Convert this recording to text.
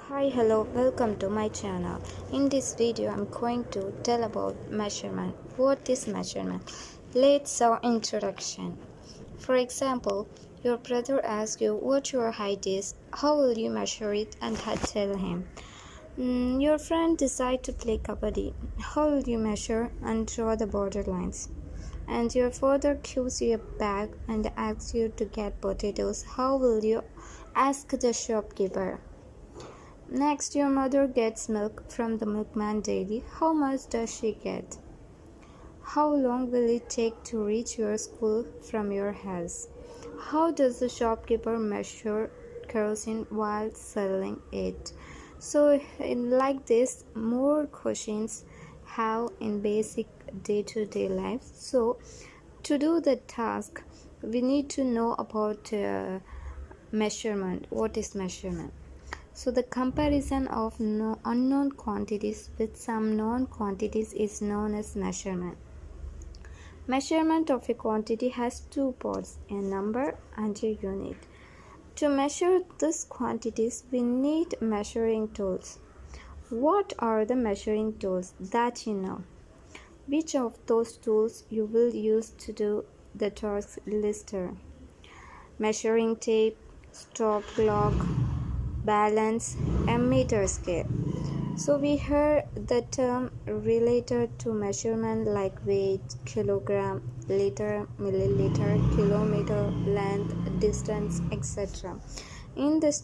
Hi, hello, welcome to my channel. In this video, I'm going to tell about measurement. What is measurement? Let's our introduction. For example, your brother asks you what your height is. How will you measure it and tell him? Your friend decide to play kabaddi. How will you measure and draw the borderlines? And your father gives you a bag and asks you to get potatoes. How will you ask the shopkeeper? Next, your mother gets milk from the milkman daily. How much does she get? How long will it take to reach your school from your house? How does the shopkeeper measure kerosene while selling it? So, like this, more questions have in basic day-to-day life. So, to do the task, we need to know about measurement. What is measurement? So the comparison of unknown quantities with some known quantities is known as measurement. Measurement of a quantity has two parts, a number and a unit. To measure these quantities, we need measuring tools. What are the measuring tools that you know? Which of those tools you will use to do the task listed? Measuring tape, stop clock, balance, and meter scale. So we heard the term related to measurement like weight, kilogram, liter, milliliter, kilometer, length, distance, etc. In this